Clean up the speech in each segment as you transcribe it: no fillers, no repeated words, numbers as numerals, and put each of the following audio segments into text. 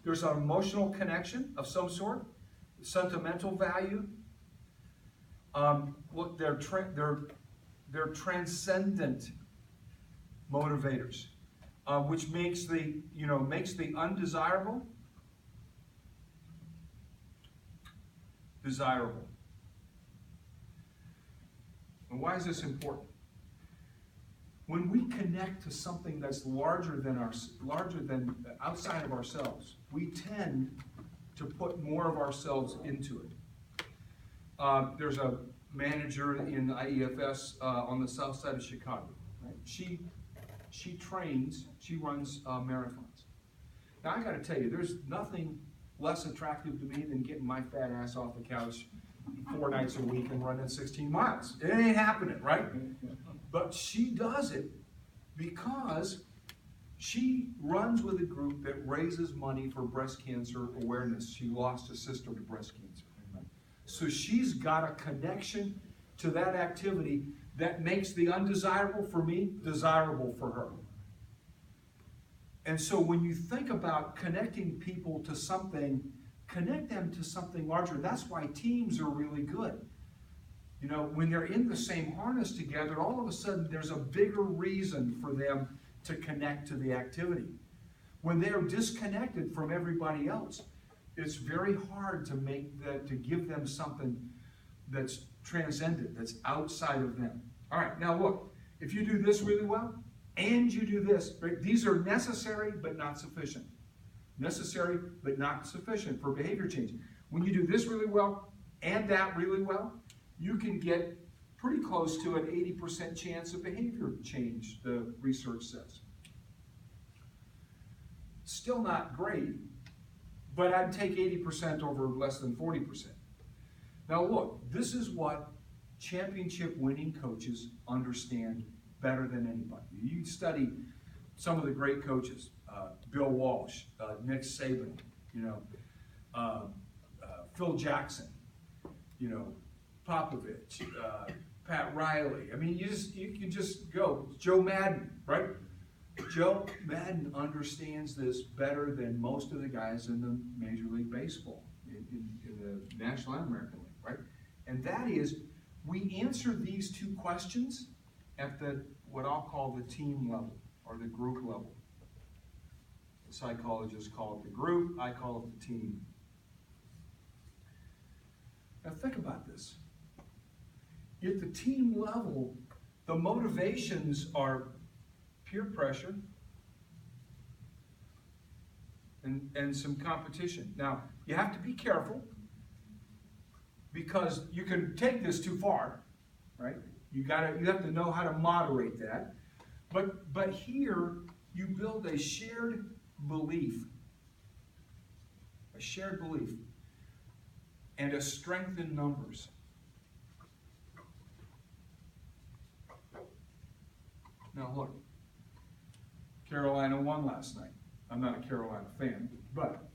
There's an emotional connection of some sort, sentimental value. Look, they're transcendent motivators, which makes the undesirable desirable. And why is this important? When we connect to something that's larger than outside of ourselves, we tend to put more of ourselves into it. There's a manager in IEFS on the south side of Chicago. Right? She runs marathons. Now I got to tell you, there's nothing less attractive to me than getting my fat ass off the couch 4 nights a week and running 16 miles. It ain't happening, right? But she does it because she runs with a group that raises money for breast cancer awareness. She lost a sister to breast cancer. So she's got a connection to that activity that makes the undesirable for me desirable for her. And so when you think about connecting people to something, connect them to something larger. That's why teams are really good. You know, when they're in the same harness together, all of a sudden there's a bigger reason for them to connect to the activity. When they're disconnected from everybody else, it's very hard to give them something that's transcendent, that's outside of them. All right, now look, if you do this really well, and you do this, right, these are necessary but not sufficient. Necessary but not sufficient for behavior change. When you do this really well and that really well, you can get pretty close to an 80% chance of behavior change, the research says. Still not great, but I'd take 80% over less than 40%. Now look, this is what championship winning coaches understand better than anybody. You study some of the great coaches, Bill Walsh, Nick Saban, Phil Jackson, Popovich, Pat Riley. I mean, you can just go. Joe Madden, right? Joe Madden understands this better than most of the guys in the Major League Baseball, in the National and American League, right? And that is, we answer these two questions at what I'll call the team level or the group level. The psychologists call it the group, I call it the team. Now think about this. At the team level, the motivations are peer pressure and some competition. Now, you have to be careful because you can take this too far, right? You have to know how to moderate that. But here, you build a shared belief. A shared belief. And a strength in numbers. Now look, Carolina won last night. I'm not a Carolina fan, but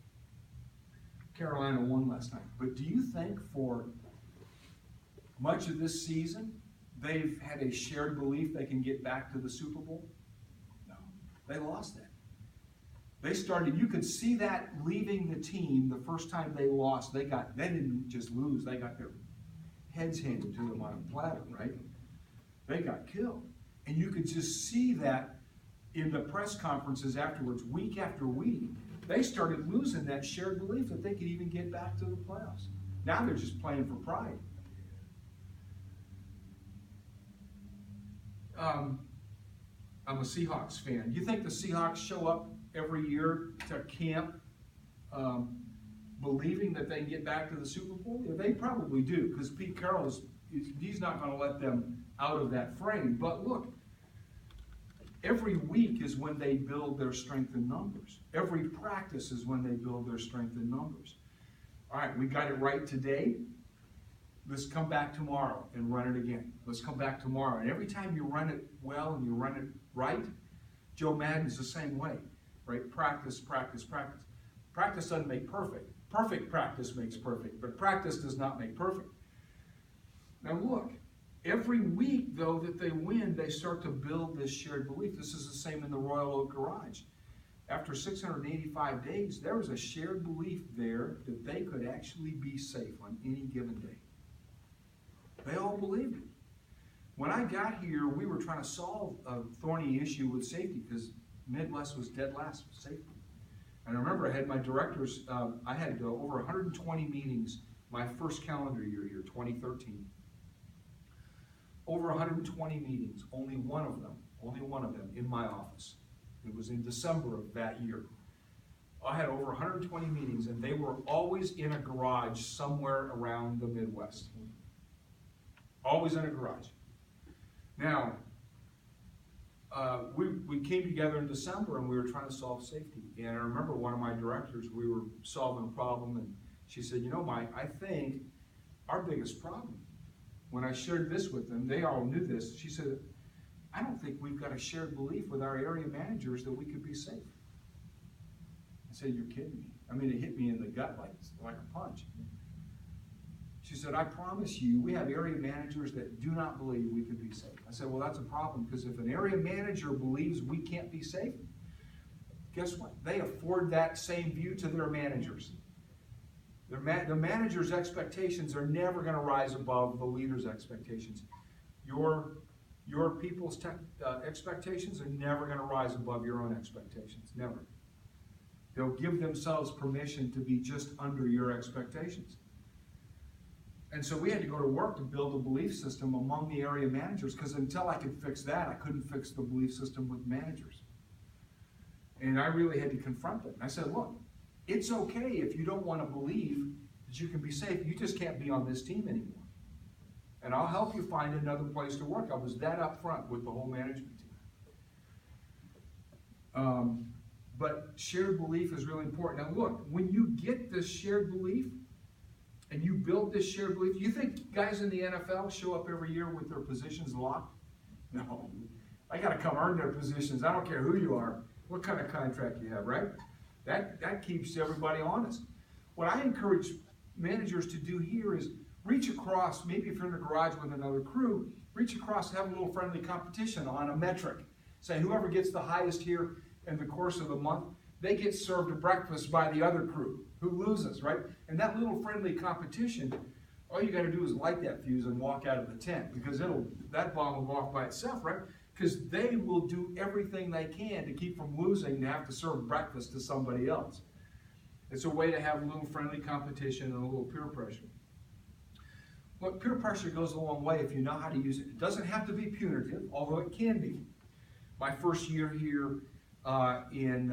Carolina won last night. But do you think for much of this season, they've had a shared belief they can get back to the Super Bowl? No, they lost that. You could see that leaving the team the first time they lost. They didn't just lose, they got their heads handed to them on a platter, right? They got killed. And you could just see that in the press conferences afterwards, week after week. They started losing that shared belief that they could even get back to the playoffs. Now they're just playing for pride. I'm a Seahawks fan. Do you think the Seahawks show up every year to camp believing that they can get back to the Super Bowl? Yeah, they probably do, because Pete Carroll he's not going to let them out of that frame. But look, every week is when they build their strength in numbers. Every practice is when they build their strength in numbers. All right, we got it right today. Let's come back tomorrow and run it again. Let's come back tomorrow. And every time you run it well and you run it right, Joe Madden's the same way, right? Practice, practice, practice. Practice doesn't make perfect. Perfect practice makes perfect, but practice does not make perfect. Now look, every week, though, that they win, they start to build this shared belief. This is the same in the Royal Oak Garage. after 685 days, there was a shared belief there that they could actually be safe on any given day. They all believed it. When I got here, we were trying to solve a thorny issue with safety because Midwest was dead last with safety. And I remember I had my directors, I had over 120 meetings my first calendar year here, 2013. Over 120 meetings, only one of them in my office. It was in December of that year. I had over 120 meetings, and they were always in a garage somewhere around the Midwest. Always in a garage. Now, we came together in December, and we were trying to solve safety. And I remember one of my directors, we were solving a problem, and she said, you know, Mike, I think our biggest problem, when I shared this with them, they all knew this, she said, I don't think we've got a shared belief with our area managers that we could be safe. I said, you're kidding me. I mean, it hit me in the gut like a punch. She said, I promise you, we have area managers that do not believe we could be safe. I said, well, that's a problem, because if an area manager believes we can't be safe, guess what? They afford that same view to their managers. The manager's expectations are never going to rise above the leader's expectations. Your people's expectations are never going to rise above your own expectations, never. They'll give themselves permission to be just under your expectations. And so we had to go to work to build a belief system among the area managers, because until I could fix that, I couldn't fix the belief system with managers. And I really had to confront it. I said, look, it's okay if you don't want to believe that you can be safe. You just can't be on this team anymore. And I'll help you find another place to work. I was that upfront with the whole management team. But shared belief is really important. Now look, when you get this shared belief, and you build this shared belief, you think guys in the NFL show up every year with their positions locked? No. I got to come earn their positions. I don't care who you are, what kind of contract you have, right? That keeps everybody honest. What I encourage managers to do here is reach across, maybe if you're in a garage with another crew, reach across, have a little friendly competition on a metric. Say whoever gets the highest here in the course of the month, they get served a breakfast by the other crew who loses, right? And that little friendly competition, all you got to do is light that fuse and walk out of the tent, because that bomb will go off by itself, right? Because they will do everything they can to keep from losing to have to serve breakfast to somebody else. It's a way to have a little friendly competition and a little peer pressure. But peer pressure goes a long way if you know how to use it. It doesn't have to be punitive, although it can be. My first year here in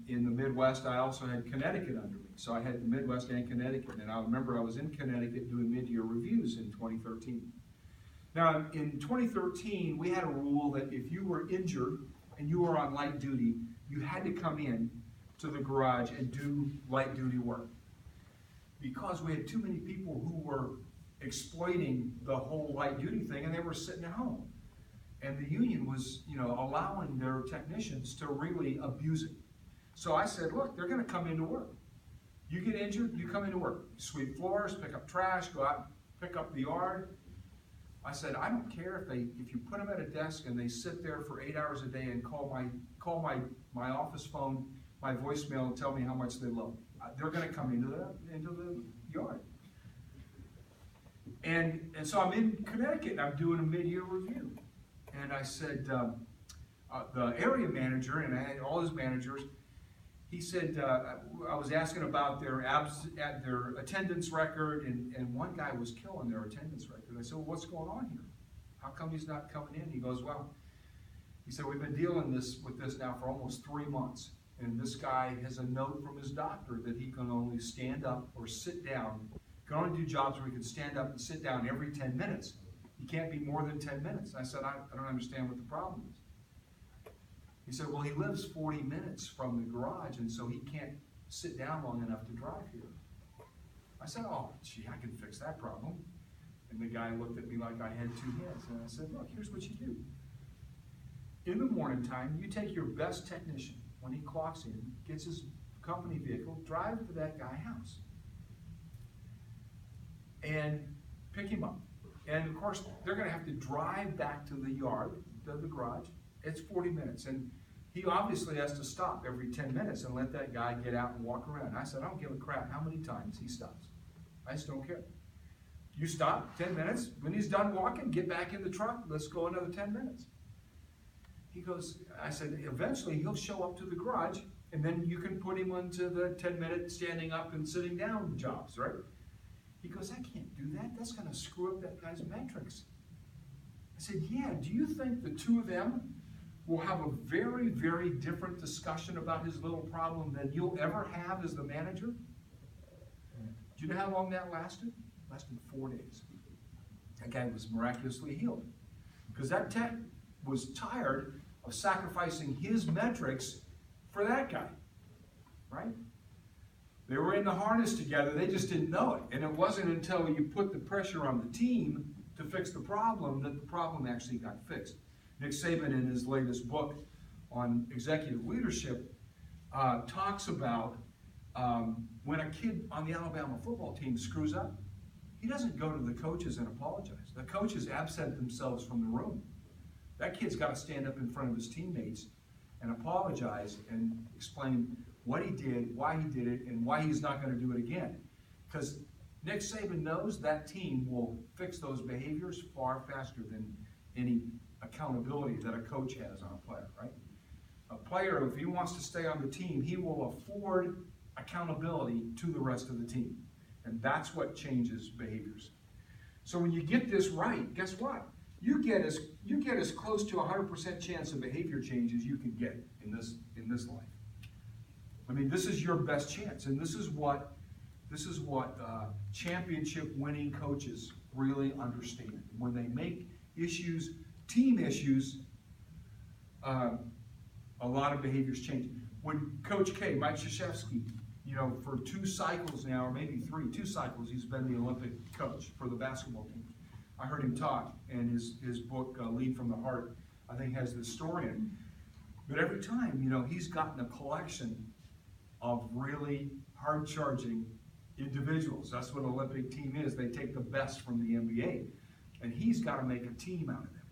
the Midwest, I also had Connecticut under me. So I had the Midwest and Connecticut. And I remember I was in Connecticut doing mid-year reviews in 2013. Now, in 2013, we had a rule that if you were injured and you were on light duty, you had to come in to the garage and do light duty work. Because we had too many people who were exploiting the whole light duty thing, and they were sitting at home. And the union was, allowing their technicians to really abuse it. So I said, look, they're going to come into work. You get injured, you come into work. You sweep floors, pick up trash, go out, pick up the yard. I said, I don't care if you put them at a desk and they sit there for 8 hours a day and call my office phone, my voicemail, and tell me how much they love me. They're going to come into the yard. And so I'm in Connecticut and I'm doing a mid-year review. And I said, the area manager, and I had all his managers, he said, I was asking about their attendance record, and one guy was killing their attendance record. I said, well, what's going on here? How come he's not coming in? He goes, well, he said, we've been dealing with this now for almost 3 months. And this guy has a note from his doctor that he can only stand up or sit down. He can only do jobs where he can stand up and sit down every 10 minutes. He can't be more than 10 minutes. I said, I don't understand what the problem is. He said, well, he lives 40 minutes from the garage, and so he can't sit down long enough to drive here. I said, oh, gee, I can fix that problem. And the guy looked at me like I had 2 heads. And I said, look, here's what you do. In the morning time, you take your best technician when he clocks in, gets his company vehicle, drive to that guy's house, and pick him up. And of course, they're going to have to drive back to the yard, to the garage. It's 40 minutes. And he obviously has to stop every 10 minutes and let that guy get out and walk around. I said, I don't give a crap how many times he stops. I just don't care. You stop 10 minutes. When he's done walking, get back in the truck. Let's go another 10 minutes. He goes, I said, eventually he'll show up to the garage, and then you can put him into the 10-minute standing up and sitting down jobs, right? He goes, I can't do that. That's going to screw up that guy's metrics. I said, yeah, do you think the two of them will have a very, very different discussion about his little problem than you'll ever have as the manager? Do you know how long that lasted? It lasted 4 days. That guy was miraculously healed. Because that tech was tired of sacrificing his metrics for that guy, right? They were in the harness together, they just didn't know it. And it wasn't until you put the pressure on the team to fix the problem that the problem actually got fixed. Nick Saban, in his latest book on executive leadership, talks about when a kid on the Alabama football team screws up, he doesn't go to the coaches and apologize. The coaches absent themselves from the room. That kid's got to stand up in front of his teammates and apologize and explain what he did, why he did it, and why he's not going to do it again. Because Nick Saban knows that team will fix those behaviors far faster than any accountability that a coach has on a player, right? A player, if he wants to stay on the team, he will afford accountability to the rest of the team. And that's what changes behaviors. So when you get this right, guess what? You get as close to 100% chance of behavior change as you can get in this life. I mean, this is your best chance, and this is what championship winning coaches really understand. When they make issues, team issues, a lot of behaviors change. When Coach K, Mike Krzyzewski, for 2 cycles now, or maybe 2 cycles, he's been the Olympic coach for the basketball team. I heard him talk, and his book, Lead from the Heart, I think has this story in it. But every time, he's gotten a collection of really hard-charging individuals. That's what an Olympic team is. They take the best from the NBA. And he's got to make a team out of them,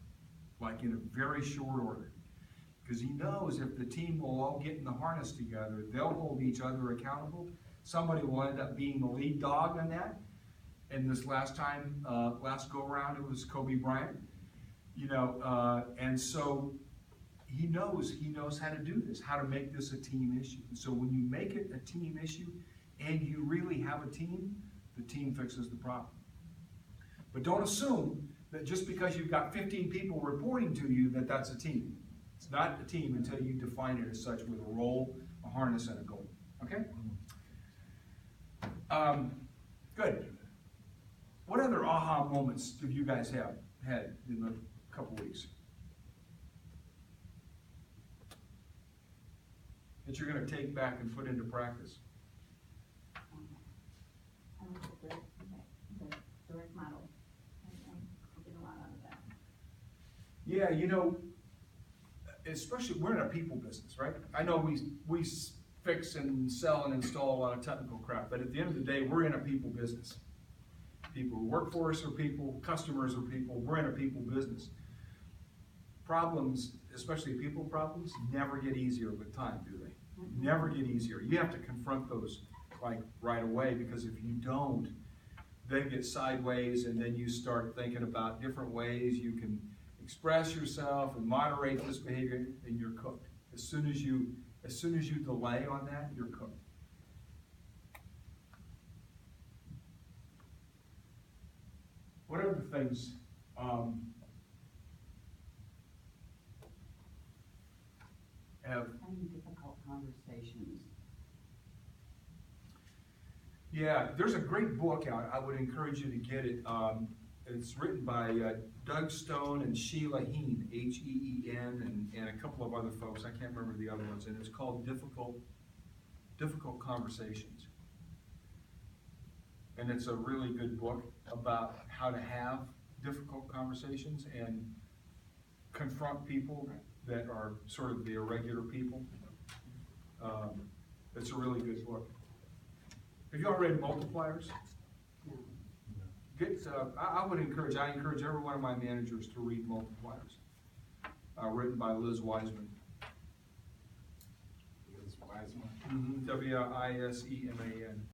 like in a very short order. Because he knows if the team will all get in the harness together, they'll hold each other accountable. Somebody will end up being the lead dog on that. And this last go-around, it was Kobe Bryant. And so he knows how to do this, how to make this a team issue. And so when you make it a team issue and you really have a team, the team fixes the problem. But don't assume that just because you've got 15 people reporting to you that that's a team. It's not a team until you define it as such with a role, a harness, and a goal. Okay? Good. What other aha moments have you guys had in the couple weeks that you're going to take back and put into practice? I like the direct model. I get a lot out of that. Yeah, especially we're in a people business, right? I know we fix and sell and install a lot of technical crap, but at the end of the day, we're in a people business. People who work for us are people, customers are people, we're in a people business. Problems, especially people problems, never get easier with time, do they? Never get easier. You have to confront those like right away, because if you don't, they get sideways, and then you start thinking about different ways you can express yourself and moderate this behavior, and you're cooked. As soon as you delay on that, you're cooked. What other things have Having difficult conversations. Yeah, there's a great book out. I would encourage you to get it. It's written by Doug Stone and Sheila Heen, H-E-E-N, and a couple of other folks. I can't remember the other ones. And it's called Difficult Conversations. And it's a really good book about how to have difficult conversations and confront people that are sort of the irregular people. It's a really good book. Have you all read Multipliers? I encourage every one of my managers to read Multipliers, written by Liz Wiseman. Wiseman. Wiseman.